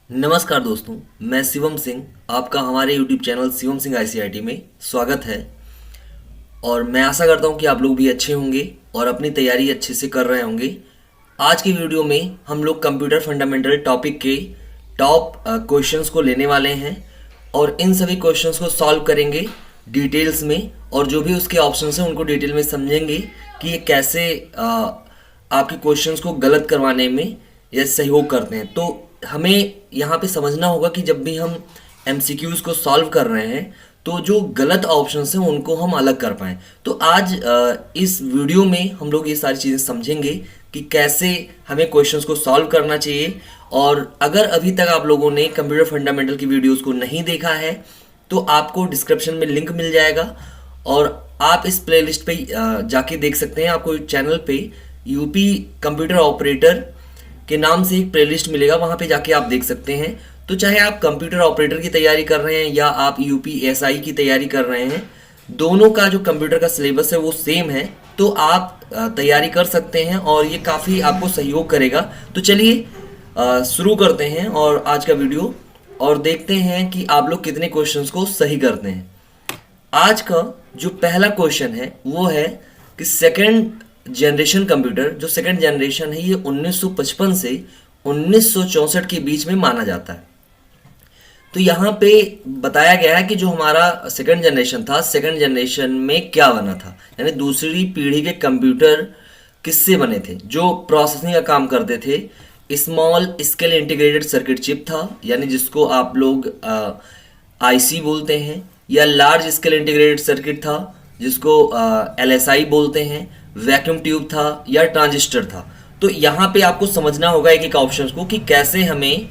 नमस्कार दोस्तों, मैं शिवम सिंह। आपका हमारे YouTube channel Shivam Singh ICIT में स्वागत है। और मैं आशा करता हूँ कि आप लोग भी अच्छे होंगे और अपनी तैयारी अच्छे से कर रहे होंगे। आज की वीडियो में हम लोग कंप्यूटर फंडामेंटल टॉपिक के टॉप क्वेश्चंस को लेने वाले हैं और इन सभी क्वेश्चंस को सॉल्व करेंगे डिटेल्स में, और जो भी उसके ऑप्शंस हैं उनको डिटेल में समझेंगे कि ये कैसे आपके क्वेश्चंस को गलत करवाने में या सहयोग करते हैं। तो हमें यहाँ पे समझना होगा कि जब भी हम MCQs को सॉल्व कर रहे हैं तो जो गलत ऑप्शंस हैं उनको हम अलग कर पाएँ। तो आज इस वीडियो में हम लोग ये सारी चीज़ें समझेंगे कि कैसे हमें क्वेश्चंस को सॉल्व करना चाहिए। और अगर अभी तक आप लोगों ने कंप्यूटर फंडामेंटल की वीडियोस को नहीं देखा है तो आपको डिस्क्रिप्शन में लिंक मिल जाएगा और आप इस प्लेलिस्ट पे जाके देख सकते हैं। आपको चैनल पे यूपी कंप्यूटर ऑपरेटर के नाम से एक प्लेलिस्ट मिलेगा, वहाँ पे जाके आप देख सकते हैं। तो चाहे आप कंप्यूटर ऑपरेटर की तैयारी कर रहे हैं या आप UPSI की तैयारी कर रहे हैं, दोनों का जो कंप्यूटर का सिलेबस है वो सेम है, तो आप तैयारी कर सकते हैं और ये काफ़ी आपको सहयोग करेगा। तो चलिए शुरू करते हैं और आज का वीडियो, और देखते हैं कि आप लोग कितने क्वेश्चंस को सही करते हैं। आज का जो पहला क्वेश्चन है वो है कि सेकंड जनरेशन कंप्यूटर, जो सेकंड जनरेशन है, ये 1955 से 1964 के बीच में माना जाता है। तो यहाँ पे बताया गया है कि जो हमारा सेकंड जनरेशन था, सेकंड जनरेशन में क्या बना था, यानी दूसरी पीढ़ी के कंप्यूटर किससे बने थे। जो प्रोसेसिंग का काम करते थे, small scale integrated circuit chip था, यानी जिसको आप लोग IC बोलते हैं, या लार्ज स्केल इंटीग्रेटेड सर्किट था जिसको LSI बोलते हैं, वैक्यूम ट्यूब था या ट्रांजिस्टर था। तो यहाँ पे आपको समझना होगा एक एक ऑप्शन को कि कैसे हमें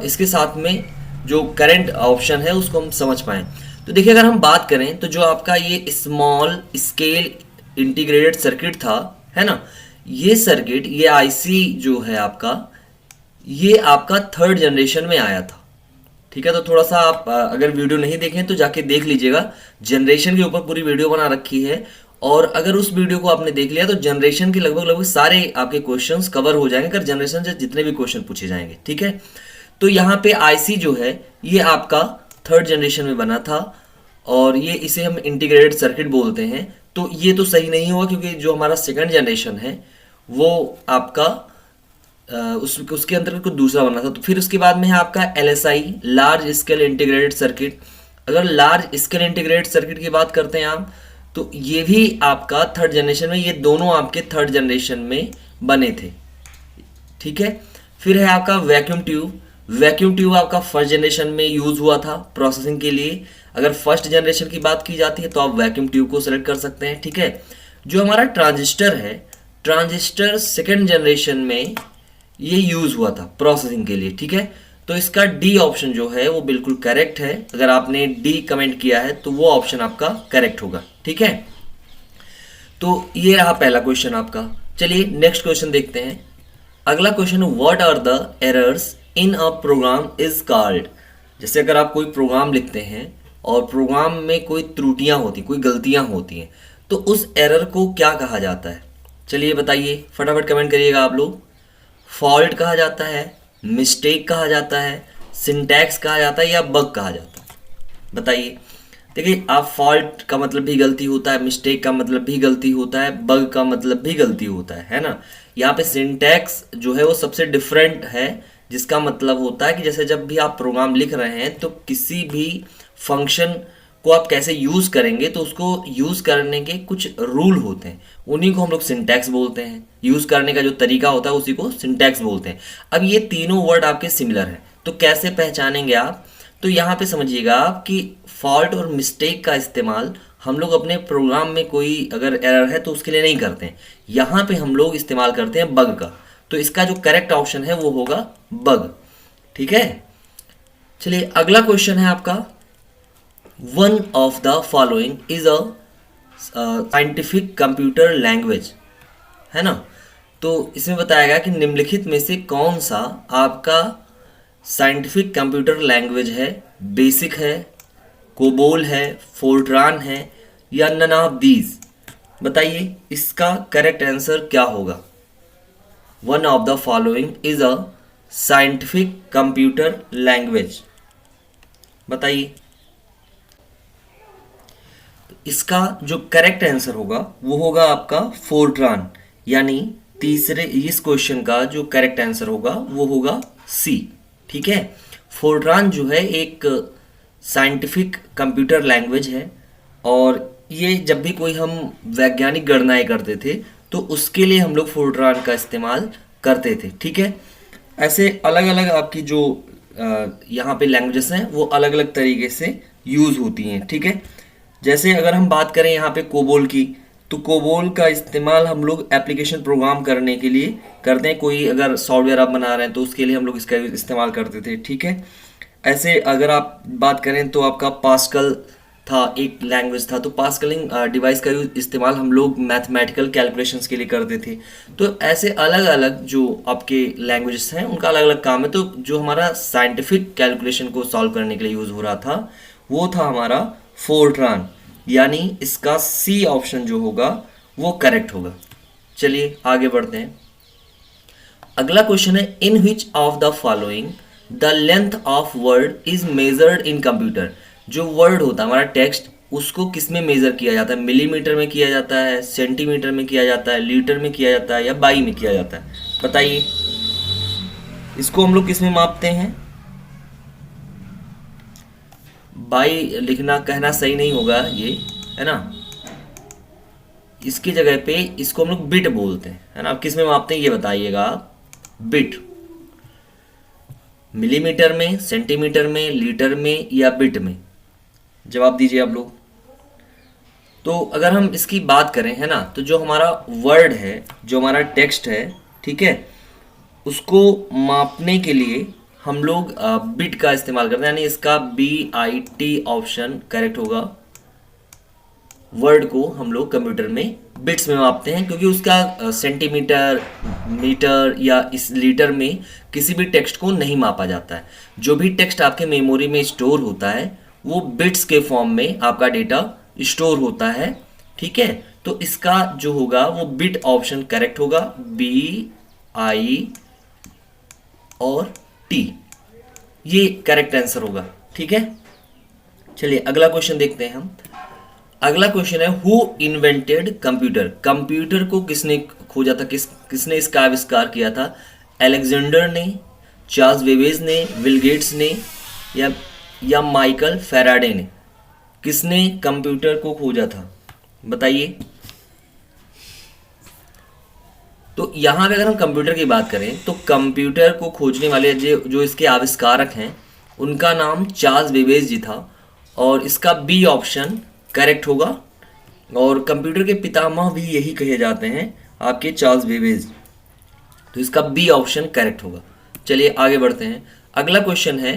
इसके साथ में जो करंट ऑप्शन है उसको हम समझ पाएँ। तो देखिए, अगर हम बात करें तो जो आपका ये स्मॉल स्केल इंटीग्रेटेड सर्किट था, है ना, ये सर्किट, ये IC जो है आपका, ये आपका थर्ड जनरेशन में आया था। ठीक है, तो थोड़ा सा आप अगर वीडियो नहीं देखें तो जाके देख लीजिएगा। जनरेशन के ऊपर पूरी वीडियो बना रखी है, और अगर उस वीडियो को आपने देख लिया तो जनरेशन के लगभग लगभग सारे आपके क्वेश्चंस कवर हो जाएंगे, अगर जनरेशन से जितने भी क्वेश्चन पूछे जाएंगे। ठीक है, तो यहाँ पे IC जो है ये आपका थर्ड जनरेशन में बना था और ये इसे हम इंटीग्रेटेड सर्किट बोलते हैं। तो ये तो सही नहीं हुआ, क्योंकि जो हमारा सेकंड जनरेशन है वो आपका उसके अंतर्गत कुछ दूसरा बना था। तो फिर उसके बाद में है आपका LSI, large scale integrated circuit. अगर लार्ज स्केल इंटीग्रेटेड सर्किट की बात करते हैं आप, तो ये भी आपका थर्ड जनरेशन में, ये दोनों आपके थर्ड जनरेशन में बने थे। ठीक है, फिर है आपका वैक्यूम ट्यूब। वैक्यूम ट्यूब आपका फर्स्ट जनरेशन में यूज हुआ था प्रोसेसिंग के लिए। अगर फर्स्ट जनरेशन की बात की जाती है तो आप वैक्यूम ट्यूब को सेलेक्ट कर सकते हैं। ठीक है, जो हमारा ट्रांजिस्टर है, ट्रांजिस्टर सेकेंड जनरेशन में ये यूज हुआ था प्रोसेसिंग के लिए। ठीक है, तो इसका डी ऑप्शन जो है वो बिल्कुल करेक्ट है। अगर आपने डी कमेंट किया है तो वो ऑप्शन आपका करेक्ट होगा। ठीक है, तो ये रहा पहला क्वेश्चन आपका। चलिए नेक्स्ट क्वेश्चन देखते हैं। अगला question, what are the errors in a program is called. जैसे अगर आप कोई प्रोग्राम लिखते हैं और प्रोग्राम में कोई त्रुटियां होती, कोई गलतियां होती हैं, तो उस एरर को क्या कहा जाता है। चलिए बताइए, फटाफट कमेंट करिएगा आप लोग। फॉल्ट कहा जाता है, मिस्टेक कहा जाता है, सिंटैक्स कहा जाता है, या बग कहा जाता है, बताइए। देखिए, आप फॉल्ट का मतलब भी गलती होता है, मिस्टेक का मतलब भी गलती होता है, बग का मतलब भी गलती होता है ना। यहाँ पे सिंटैक्स जो है वो सबसे डिफरेंट है, जिसका मतलब होता है कि जैसे जब भी आप प्रोग्राम लिख रहे हैं तो किसी भी फंक्शन को आप कैसे यूज़ करेंगे, तो उसको यूज़ करने के कुछ रूल होते हैं, उन्हीं को हम लोग सिंटैक्स बोलते हैं। यूज़ करने का जो तरीका होता है उसी को सिंटैक्स बोलते हैं। अब ये तीनों वर्ड आपके सिमिलर हैं, तो कैसे पहचानेंगे आप। तो यहाँ पे समझिएगा आप कि फॉल्ट और मिस्टेक का इस्तेमाल हम लोग अपने प्रोग्राम में कोई अगर एरर है तो उसके लिए नहीं करते हैं। यहाँ पे हम लोग इस्तेमाल करते हैं बग का। तो इसका जो करेक्ट ऑप्शन है वो होगा बग। ठीक है, चलिए अगला क्वेश्चन है आपका, one of the following is a scientific computer language, है ना। तो इसमें बताया गया कि निम्नलिखित में से कौन सा आपका साइंटिफिक कंप्यूटर लैंग्वेज है। बेसिक है, कोबोल है, फोर्ट्रान है, या नन ऑफ दीज। बताइए इसका करेक्ट आंसर क्या होगा। One of the following is a scientific computer language? बताइए। इसका जो करेक्ट आंसर होगा वो होगा आपका फोर्ट्रान, यानी तीसरे इस क्वेश्चन का जो करेक्ट आंसर होगा वो होगा सी। ठीक है, फोर्ट्रान जो है एक साइंटिफिक कंप्यूटर लैंग्वेज है, और ये जब भी कोई हम वैज्ञानिक गणनाएं करते थे तो उसके लिए हम लोग फोर्ट्रान का इस्तेमाल करते थे। ठीक है, ऐसे अलग अलग आपकी जो यहाँ पे लैंग्वेजेस हैं वो अलग अलग तरीके से यूज़ होती हैं। ठीक है, जैसे अगर हम बात करें यहाँ पे कोबोल की, तो कोबोल का इस्तेमाल हम लोग एप्लीकेशन प्रोग्राम करने के लिए करते हैं। कोई अगर सॉफ्टवेयर आप बना रहे हैं तो उसके लिए हम लोग इसका इस्तेमाल करते थे। ठीक है, ऐसे अगर आप बात करें तो आपका पास्कल था, एक लैंग्वेज था, तो पास्कलिंग डिवाइस का इस्तेमाल हम लोग मैथमेटिकल कैलकुलेशंस के लिए करते थे। तो ऐसे अलग अलग जो आपके लैंग्वेजेस हैं उनका अलग अलग काम है। तो जो हमारा साइंटिफिक कैलकुलेशन को सॉल्व करने के लिए यूज़ हो रहा था वो था हमारा फोर्ट्रान, यानी इसका सी ऑप्शन जो होगा वो करेक्ट होगा। चलिए आगे बढ़ते हैं। अगला क्वेश्चन है, in which of the following the length of word is measured in computer? जो वर्ड होता है हमारा टेक्स्ट, उसको किस में मेजर किया जाता है? मिलीमीटर में किया जाता है, सेंटीमीटर में किया जाता है, लीटर में किया जाता है, या बाई में किया जाता है? बताइए, इसको हम लोग किस में मापते हैं? बाई लिखना कहना सही नहीं होगा ये, है ना। इसकी जगह पे इसको हम लोग बिट बोलते हैं, है ना। अब किस में मापते हैं ये बताइएगा आप। बिट, मिलीमीटर में, सेंटीमीटर में, लीटर में, या बिट में? जवाब दीजिए आप लोग। तो अगर हम इसकी बात करें, है ना, तो जो हमारा वर्ड है, जो हमारा टेक्स्ट है, ठीक है, उसको मापने के लिए हम लोग बिट का इस्तेमाल करते हैं, यानी इसका BIT ऑप्शन करेक्ट होगा। वर्ड को हम लोग कंप्यूटर में बिट्स में मापते हैं, क्योंकि उसका सेंटीमीटर, मीटर या इस लीटर में किसी भी टेक्स्ट को नहीं मापा जाता है। जो भी टेक्स्ट आपके मेमोरी में स्टोर होता है वो बिट्स के फॉर्म में आपका डेटा स्टोर होता है। ठीक है, तो इसका जो होगा वो बिट ऑप्शन करेक्ट होगा, BI और T, ये करेक्ट आंसर होगा। ठीक है, चलिए अगला क्वेश्चन देखते हैं हम। अगला क्वेश्चन है, हु इन्वेंटेड कंप्यूटर? कंप्यूटर को किसने खोजा था, किसने इसका आविष्कार किया था? अलेक्जेंडर ने, चार्ल्स बेबेज ने, बिल गेट्स ने, या माइकल फैराडे ने? किसने कंप्यूटर को खोजा था? बताइए। तो यहाँ पे अगर हम कंप्यूटर की बात करें तो कंप्यूटर को खोजने वाले जो इसके आविष्कारक हैं उनका नाम चार्ल्स बेबेज जी था, और इसका बी ऑप्शन करेक्ट होगा। और कंप्यूटर के पितामह भी यही कहे जाते हैं आपके चार्ल्स बेबेज, तो इसका बी ऑप्शन करेक्ट होगा। चलिए आगे बढ़ते हैं। अगला क्वेश्चन है,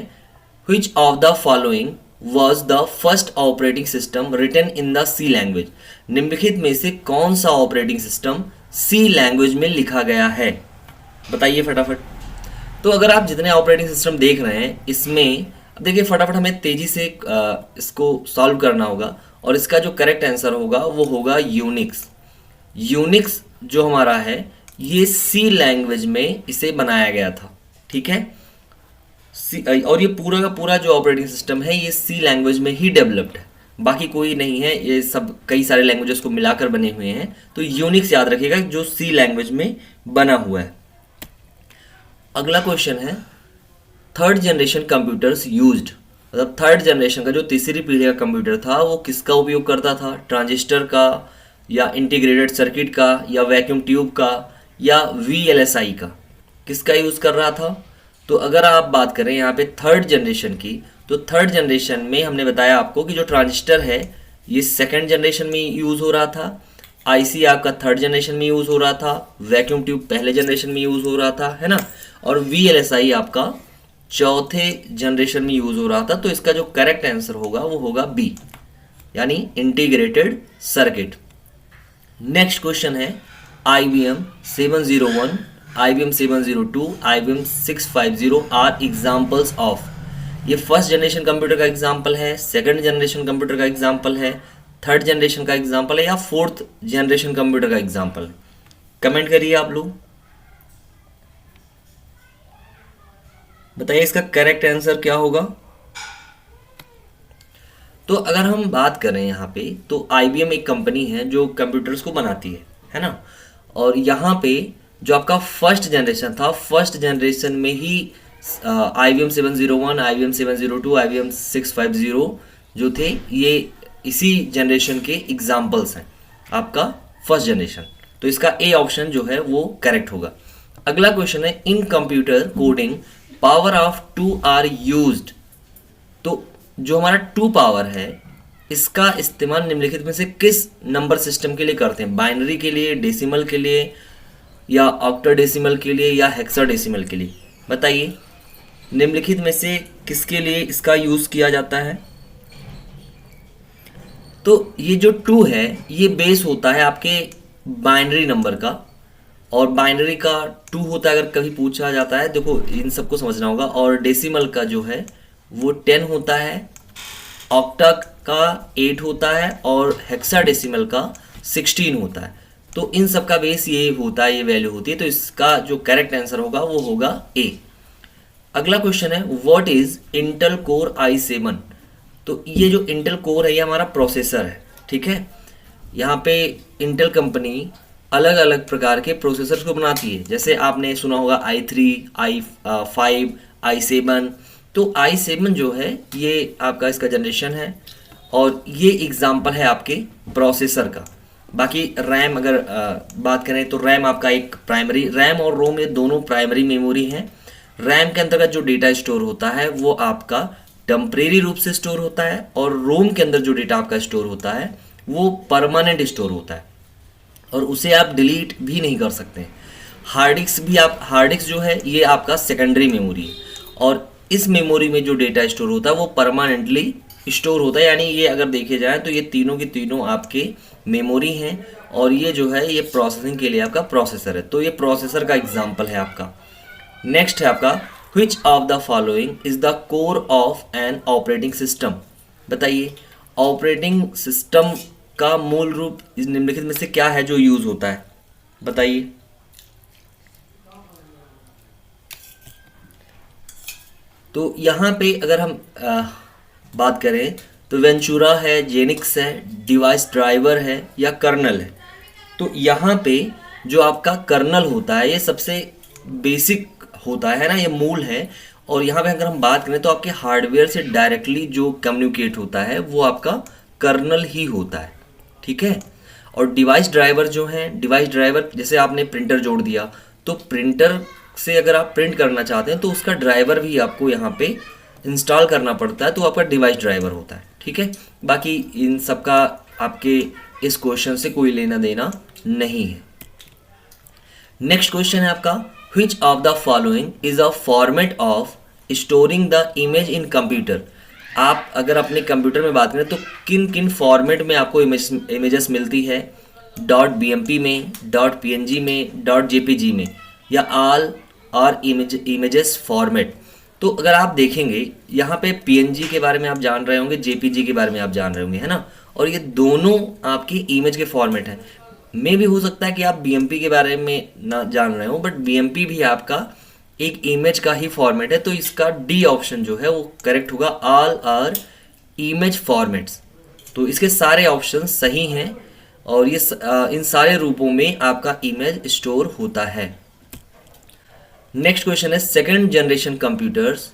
which of the following was the first operating system written in the C language? निम्नलिखित में से कौन सा ऑपरेटिंग सिस्टम सी लैंग्वेज में लिखा गया है? बताइए फटाफट। तो अगर आप जितने ऑपरेटिंग सिस्टम देख रहे हैं इसमें, देखिए फटाफट हमें तेजी से इसको सॉल्व करना होगा, और इसका जो करेक्ट आंसर होगा वो होगा यूनिक्स। यूनिक्स जो हमारा है ये सी लैंग्वेज में इसे बनाया गया था। ठीक है, और ये पूरा का पूरा जो ऑपरेटिंग सिस्टम है ये सी लैंग्वेज में ही डेवलप्ड है, बाकी कोई नहीं है, ये सब कई सारे लैंग्वेजेस को मिलाकर बने हुए हैं। तो यूनिक्स याद रखिएगा जो सी लैंग्वेज में बना हुआ है। अगला क्वेश्चन है, थर्ड जनरेशन कंप्यूटर्स यूज्ड, मतलब थर्ड जनरेशन का जो तीसरी पीढ़ी का कंप्यूटर था वो किसका उपयोग करता था? ट्रांजिस्टर का, या इंटीग्रेटेड सर्किट का, या वैक्यूम ट्यूब का, या VLSI का? किसका यूज़ कर रहा था? तो अगर आप बात करें यहाँ पे थर्ड जनरेशन की, तो थर्ड जनरेशन में हमने बताया आपको कि जो ट्रांजिस्टर है ये सेकंड जनरेशन में यूज़ हो रहा था, IC आपका थर्ड जनरेशन में यूज़ हो रहा था, वैक्यूम ट्यूब पहले जनरेशन में यूज़ हो रहा था, है ना, और VLSI आपका चौथे जनरेशन में यूज़ हो रहा था। तो इसका जो करेक्ट आंसर होगा वो होगा बी, यानी इंटीग्रेटेड सर्किट। नेक्स्ट क्वेश्चन है, IBM 701, IBM 702, IBM 650 are examples of? ये फर्स्ट जनरेशन कंप्यूटर का एग्जाम्पल है, सेकंड जनरेशन कंप्यूटर का एग्जाम्पल है, थर्ड जनरेशन का एग्जाम्पल है, या फोर्थ जनरेशन कंप्यूटर का एग्जाम्पल है? कमेंट करिए आप लोग। बताइए इसका करेक्ट आंसर क्या होगा। तो अगर हम बात करें यहाँ पे, तो IBM एक कंपनी है जो कंप्यूटर्स को बनाती है ना। और यहाँ पे जो आपका फर्स्ट जनरेशन था, फर्स्ट जनरेशन में ही IBM 701, IBM 702, IBM 650 जो थे, ये इसी जनरेशन के एग्जाम्पल्स हैं आपका फर्स्ट जनरेशन। तो इसका ए ऑप्शन जो है वो करेक्ट होगा। अगला क्वेश्चन है, in computer coding power of 2 are used. तो जो हमारा 2 पावर है, इसका इस्तेमाल निम्नलिखित में से किस नंबर सिस्टम के लिए करते हैं? बाइनरी के लिए, डेसिमल के लिए, या ऑक्टाडेसिमल के लिए, या हेक्साडेसिमल के लिए? बताइए निम्नलिखित में से किसके लिए इसका यूज किया जाता है? तो ये जो 2 है ये बेस होता है आपके बाइनरी नंबर का, और बाइनरी का 2 होता है अगर कभी पूछा जाता है। देखो इन सबको समझना होगा। और डेसिमल का जो है वो 10 होता है, ऑक्टा का 8 होता है, और हेक्साडेसिमल का 16 होता है। तो इन सब का बेस ये होता है, ये वैल्यू होती है। तो इसका जो करेक्ट आंसर होगा वो होगा ए। अगला क्वेश्चन है, what is Intel core i7। तो ये जो इंटेल कोर है ये हमारा प्रोसेसर है, ठीक है। यहाँ पे इंटेल कंपनी अलग अलग प्रकार के प्रोसेसर्स को बनाती है। जैसे आपने सुना होगा i3, i5, i7। तो i7 जो है ये आपका इसका जनरेशन है, और ये एग्जाम्पल है आपके प्रोसेसर का। बाकी रैम अगर बात करें तो रैम आपका एक प्राइमरी, रैम और रोम ये दोनों प्राइमरी मेमोरी हैं। रैम के अंतर्गत जो डेटा स्टोर होता है वो आपका टेम्परेरी रूप से स्टोर होता है, और रोम के अंदर जो डेटा आपका स्टोर होता है वो परमानेंट स्टोर होता है, और उसे आप डिलीट भी नहीं कर सकते। हार्ड डिस्क भी आप, हार्ड डिस्क जो है ये आपका सेकेंडरी मेमोरी है, और इस मेमोरी में जो डेटा स्टोर होता है वो परमानेंटली स्टोर होता है। यानी ये अगर देखे जाए तो ये तीनों की तीनों आपके मेमोरी हैं, और ये जो है ये प्रोसेसिंग के लिए आपका प्रोसेसर है। तो ये प्रोसेसर का एग्जाम्पल है आपका। नेक्स्ट है आपका, which of the following is the core of an operating system। बताइए ऑपरेटिंग सिस्टम का मूल रूप इस निम्नलिखित में से क्या है जो यूज होता है? बताइए। तो यहाँ पे अगर हम बात करें तो वेंचुरा है, जेनिक्स है, डिवाइस ड्राइवर है, या कर्नल है। तो यहाँ पे जो आपका कर्नल होता है ये सबसे बेसिक होता है ना, ये मूल है। और यहाँ पे अगर हम बात करें तो आपके हार्डवेयर से डायरेक्टली जो कम्युनिकेट होता है वो आपका कर्नल ही होता है, ठीक है। और डिवाइस ड्राइवर जो है, डिवाइस ड्राइवर जैसे आपने प्रिंटर जोड़ दिया, तो प्रिंटर से अगर आप प्रिंट करना चाहते हैं तो उसका ड्राइवर भी आपको यहाँ पे इंस्टॉल करना पड़ता है, तो आपका डिवाइस ड्राइवर होता है, ठीक है। बाकी इन सब का आपके इस क्वेश्चन से कोई लेना देना नहीं है। नेक्स्ट क्वेश्चन है आपका, which of the following is a format of storing the image in computer। आप अगर अपने कंप्यूटर में बात करें तो किन किन फॉर्मेट में आपको इमेजेस मिलती है? .bmp में, .png में, .jpg में, या ऑल आर इमेजेस फॉर्मेट। तो अगर आप देखेंगे यहाँ पे png के बारे में आप जान रहे होंगे, jpg के बारे में आप जान रहे होंगे, है ना। और ये दोनों आपकी इमेज के फॉर्मेट हैं। में भी हो सकता है कि आप BMP के बारे में ना जान रहे हो, बट BMP भी आपका एक इमेज का ही फॉर्मेट है। तो इसका डी ऑप्शन जो है वो करेक्ट होगा, ऑल आर इमेज फॉर्मेट्स। तो इसके सारे ऑप्शन सही हैं, और ये इन सारे रूपों में आपका इमेज स्टोर होता है। नेक्स्ट क्वेश्चन है, second generation computers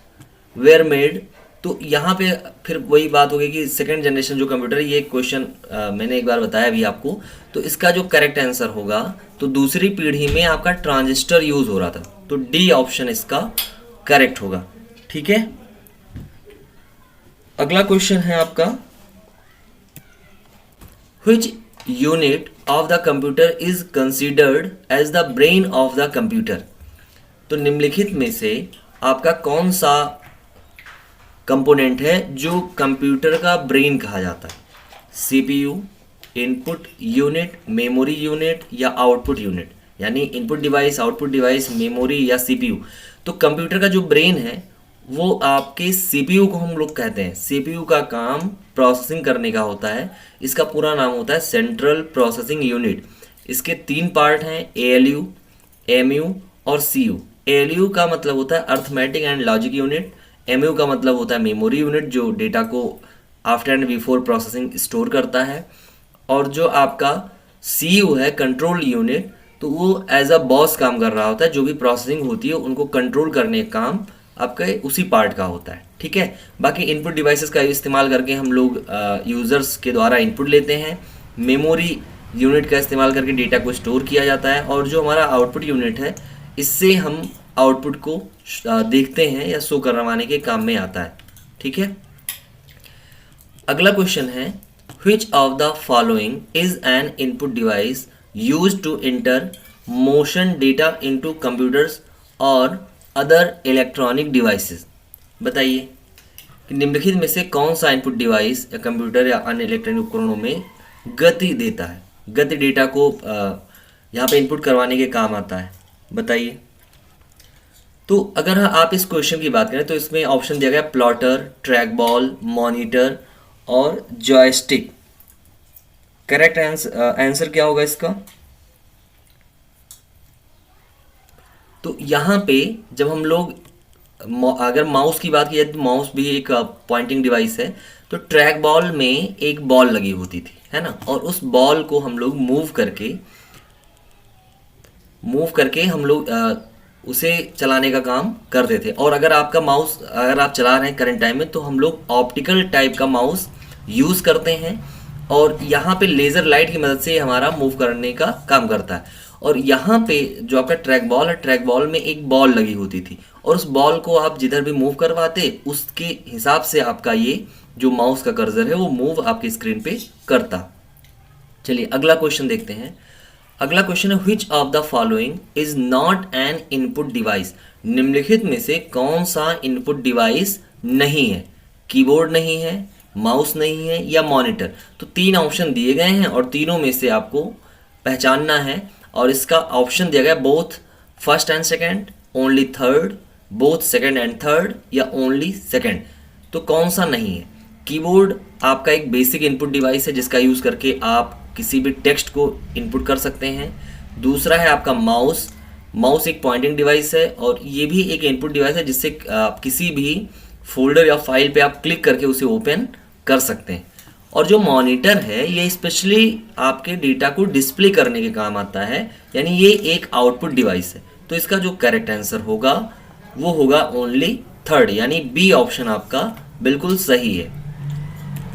were made. तो यहाँ पे फिर वही बात होगी कि सेकेंड जनरेशन जो कंप्यूटर, ये क्वेश्चन मैंने एक बार बताया अभी आपको। तो इसका जो करेक्ट आंसर होगा, तो दूसरी पीढ़ी में आपका ट्रांजिस्टर यूज हो रहा था, तो डी ऑप्शन इसका करेक्ट होगा, ठीक है। अगला क्वेश्चन है आपका, which unit of the computer is considered as the brain of the computer. तो निम्नलिखित में से आपका कौन सा कंपोनेंट है जो कंप्यूटर का ब्रेन कहा जाता है? CPU, input unit, memory unit, या आउटपुट यूनिट। यानी input device, output device, memory या CPU। तो कंप्यूटर का जो ब्रेन है वो आपके CPU को हम लोग कहते हैं। CPU का काम प्रोसेसिंग करने का होता है। इसका पूरा नाम होता है सेंट्रल प्रोसेसिंग यूनिट। इसके 3 पार्ट हैं, ALU, MU और CU। ALU का मतलब होता है arithmetic and logic unit, MU का मतलब होता है मेमोरी यूनिट जो डेटा को after and before processing store करता है, और जो आपका CU है कंट्रोल यूनिट, तो वो एज अ बॉस काम कर रहा होता है, जो भी प्रोसेसिंग होती है उनको कंट्रोल करने का काम आपका उसी पार्ट का होता है। ठीक है, बाकी इनपुट डिवाइसेस का इस्तेमाल करके हम लोग यूज़र्स के द्वारा इनपुट लेते हैं, मेमोरी यूनिट का इस्तेमाल करके डेटा को स्टोर किया जाता है, और जो हमारा आउटपुट यूनिट है इससे हम आउटपुट को देखते हैं या शो करवाने के काम में आता है। ठीक है, अगला क्वेश्चन है which of the following is an input device used to enter motion data into computers or other electronic devices। बताइए कि निम्नलिखित में से कौन सा इनपुट डिवाइस या कंप्यूटर या अन्य इलेक्ट्रॉनिक उपकरणों में गति देता है, गति डेटा को यहाँ पे इनपुट करवाने के काम आता है, बताइए। तो अगर आप इस क्वेश्चन की बात करें तो इसमें ऑप्शन दिया गया प्लॉटर, ट्रैक बॉल, मॉनिटर और जॉयस्टिक। करेक्ट आंसर क्या होगा इसका? तो यहाँ पे जब हम लोग अगर माउस की बात की जाए तो माउस भी एक पॉइंटिंग डिवाइस है, तो ट्रैक बॉल में एक बॉल लगी होती थी, है ना, और उस बॉल को हम लोग मूव करके हम लोग उसे चलाने का काम करते थे। और अगर आपका माउस अगर आप चला रहे हैं करंट टाइम में तो हम लोग ऑप्टिकल टाइप का माउस यूज़ करते हैं, और यहाँ पे लेज़र लाइट की मदद से हमारा मूव करने का काम करता है। और यहाँ पे जो आपका ट्रैक बॉल है, ट्रैक बॉल में एक बॉल लगी होती थी, और उस बॉल को आप जिधर भी मूव करवाते उसके हिसाब से आपका ये जो माउस का कर्सर है वो मूव आपकी स्क्रीन पे करता। चलिए अगला क्वेश्चन देखते हैं। अगला क्वेश्चन है which of the following is not an input device। निम्नलिखित में से कौन सा इनपुट डिवाइस नहीं है? कीबोर्ड नहीं है, माउस नहीं है, या मॉनिटर। तो तीन ऑप्शन दिए गए हैं और तीनों में से आपको पहचानना है, और इसका ऑप्शन दिया गया both first and second, only third, both second and third, या ओनली सेकंड। तो कौन सा नहीं है? कीबोर्ड आपका एक बेसिक इनपुट डिवाइस है जिसका यूज़ करके आप किसी भी टेक्स्ट को इनपुट कर सकते हैं। दूसरा है आपका माउस, माउस एक पॉइंटिंग डिवाइस है और ये भी एक इनपुट डिवाइस है जिससे आप किसी भी फोल्डर या फाइल पे आप क्लिक करके उसे ओपन कर सकते हैं। और जो मॉनिटर है ये स्पेशली आपके डेटा को डिस्प्ले करने के काम आता है, यानी ये एक आउटपुट डिवाइस है। तो इसका जो करेक्ट आंसर होगा वो होगा ओनली थर्ड, यानी बी ऑप्शन आपका बिल्कुल सही है।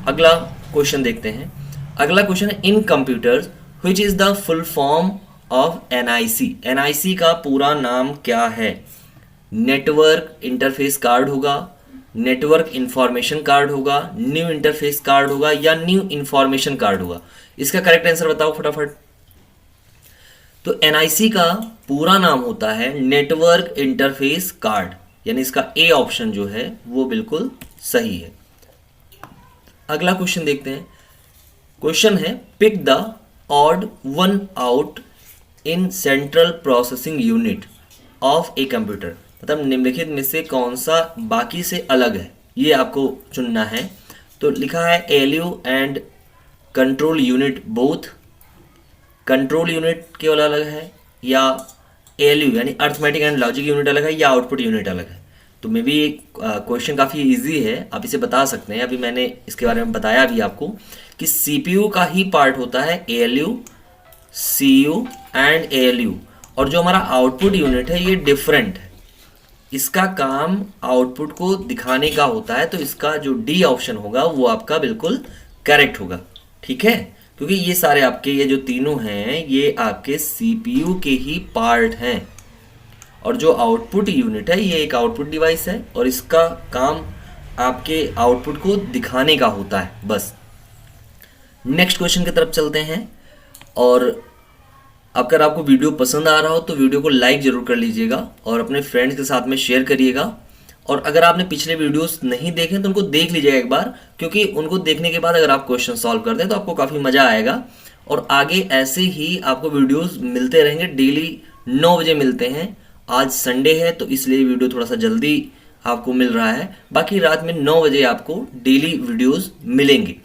अगला क्वेश्चन देखते हैं। अगला क्वेश्चन है in computers which is the full form of NIC। NIC का पूरा नाम क्या है? नेटवर्क इंटरफेस कार्ड होगा, नेटवर्क इंफॉर्मेशन कार्ड होगा, न्यू इंटरफेस कार्ड होगा, या न्यू इंफॉर्मेशन कार्ड होगा। इसका करेक्ट आंसर बताओ फटाफट। तो NIC का पूरा नाम होता है नेटवर्क इंटरफेस कार्ड, यानी इसका ए ऑप्शन जो है वो बिल्कुल सही है। अगला क्वेश्चन देखते हैं। क्वेश्चन है pick the odd one out in central processing unit of a computer. मतलब निम्नलिखित में से कौन सा बाकी से अलग है, ये आपको चुनना है। तो लिखा है ALU and control unit both, control unit केवल अलग है, या ALU यानी अर्थमेटिक एंड लॉजिक यूनिट अलग है, या आउटपुट यूनिट अलग है। तो मे बी क्वेश्चन काफ़ी इजी है, आप इसे बता सकते हैं। अभी मैंने इसके बारे में बताया भी आपको कि CPU का ही पार्ट होता है ALU, CU एंड ALU, और जो हमारा आउटपुट यूनिट है ये डिफरेंट है, इसका काम आउटपुट को दिखाने का होता है। तो इसका जो डी ऑप्शन होगा वो आपका बिल्कुल करेक्ट होगा, ठीक है, क्योंकि ये सारे आपके ये जो तीनों हैं ये आपके CPU के ही पार्ट हैं, और जो आउटपुट यूनिट है ये एक आउटपुट डिवाइस है और इसका काम आपके आउटपुट को दिखाने का होता है बस। नेक्स्ट क्वेश्चन की तरफ चलते हैं। और अगर आपको वीडियो पसंद आ रहा हो तो वीडियो को लाइक ज़रूर कर लीजिएगा और अपने फ्रेंड्स के साथ में शेयर करिएगा। और अगर आपने पिछले वीडियोस नहीं देखे तो उनको देख लीजिएगा एक बार, क्योंकि उनको देखने के बाद अगर आप क्वेश्चन सॉल्व करते हैं तो आपको काफ़ी मज़ा आएगा। और आगे ऐसे ही आपको वीडियोस मिलते रहेंगे, डेली 9 बजे मिलते हैं। आज संडे है तो इसलिए वीडियो थोड़ा सा जल्दी आपको मिल रहा है, बाकी रात में 9 बजे आपको डेली वीडियोस मिलेंगे।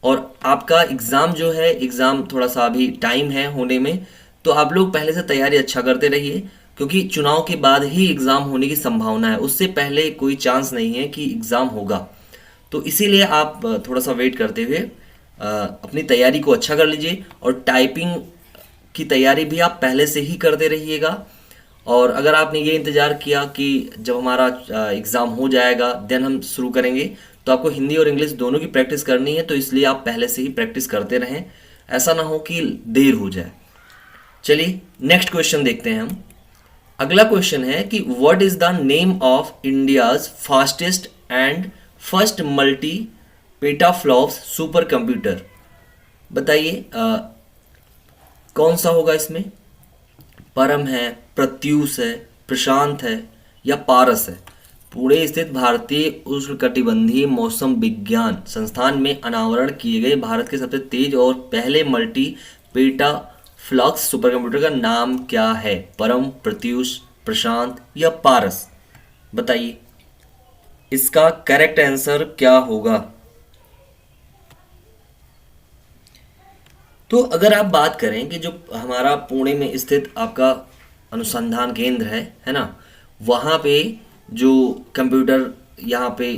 और आपका एग्ज़ाम जो है, एग्ज़ाम थोड़ा सा अभी टाइम है होने में, तो आप लोग पहले से तैयारी अच्छा करते रहिए। क्योंकि चुनाव के बाद ही एग्ज़ाम होने की संभावना है, उससे पहले कोई चांस नहीं है कि एग्ज़ाम होगा। तो इसीलिए आप थोड़ा सा वेट करते हुए अपनी तैयारी को अच्छा कर लीजिए, और टाइपिंग की तैयारी भी आप पहले से ही करते रहिएगा। और अगर आपने ये इंतज़ार किया कि जब हमारा एग्ज़ाम हो जाएगा देन हम शुरू करेंगे, तो आपको हिंदी और इंग्लिश दोनों की प्रैक्टिस करनी है, तो इसलिए आप पहले से ही प्रैक्टिस करते रहें, ऐसा ना हो कि देर हो जाए। चलिए नेक्स्ट क्वेश्चन देखते हैं हम। अगला क्वेश्चन है कि what is the name of India's fastest and first multi petaflops super computer. बताइए कौन सा होगा इसमें? परम है, प्रत्यूष है, प्रशांत है या पारस है? पुणे स्थित भारतीय उष्णकटिबंधीय मौसम विज्ञान संस्थान में अनावरण किए गए भारत के सबसे तेज और पहले multi PETA flux super computer का नाम क्या है? परम, प्रत्यूष, प्रशांत या पारस? बताइए इसका करेक्ट आंसर क्या होगा। तो अगर आप बात करें कि जो हमारा पुणे में स्थित आपका अनुसंधान केंद्र है ना, वहाँ पे जो कंप्यूटर यहाँ पे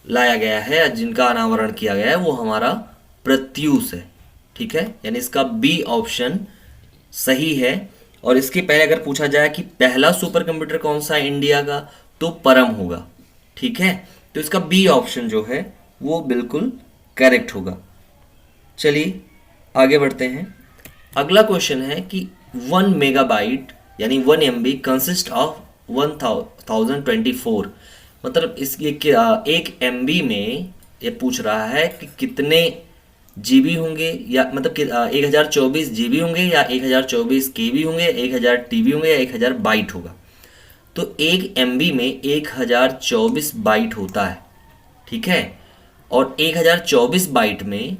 लाया गया है, जिनका अनावरण किया गया है, वो हमारा प्रत्यूष है। ठीक है, यानी इसका बी ऑप्शन सही है। और इसके पहले अगर पूछा जाए कि पहला सुपर कंप्यूटर कौन सा है इंडिया का, तो परम होगा। ठीक है, तो इसका बी ऑप्शन जो है वो बिल्कुल करेक्ट होगा। चलिए आगे बढ़ते हैं। अगला क्वेश्चन है कि 1 मेगाबाइट यानी 1 MB कंसिस्ट ऑफ 1024, मतलब इस एक MB में ये पूछ रहा है कि कितने GB होंगे, या मतलब कि 1024 GB होंगे या 1024 KB होंगे, 1000 TB होंगे या 1000 बाइट होगा। तो एक MB में 1024 बाइट होता है। ठीक है, और 1024 बाइट में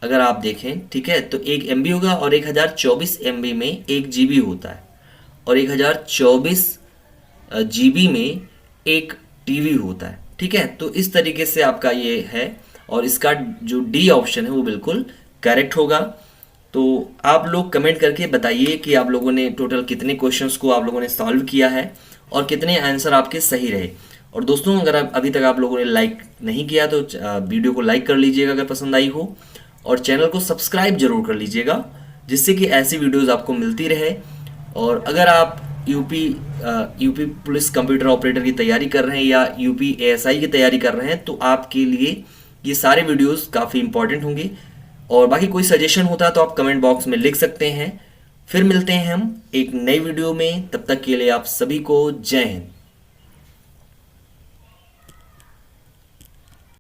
अगर आप देखें, ठीक है, तो 1 MB होगा, और 1024 MB में 1 GB होता है, और 1024 GB में 1 TB होता है। ठीक है, तो इस तरीके से आपका ये है, और इसका जो डी ऑप्शन है वो बिल्कुल करेक्ट होगा। तो आप लोग कमेंट करके बताइए कि आप लोगों ने टोटल कितने क्वेश्चंस को आप लोगों ने सॉल्व किया है और कितने आंसर आपके सही रहे। और दोस्तों अगर अभी तक आप लोगों ने लाइक नहीं किया तो वीडियो को लाइक कर लीजिएगा अगर पसंद आई हो, और चैनल को सब्सक्राइब जरूर कर लीजिएगा, जिससे कि ऐसी वीडियोज़ आपको मिलती रहे। और अगर आप यूपी पुलिस कंप्यूटर ऑपरेटर की तैयारी कर रहे हैं या यूपी ASI की तैयारी कर रहे हैं, तो आपके लिए ये सारे वीडियोस काफ़ी इंपॉर्टेंट होंगे। और बाकी कोई सजेशन होता है तो आप कमेंट बॉक्स में लिख सकते हैं। फिर मिलते हैं हम एक नई वीडियो में, तब तक के लिए आप सभी को जय हिंद।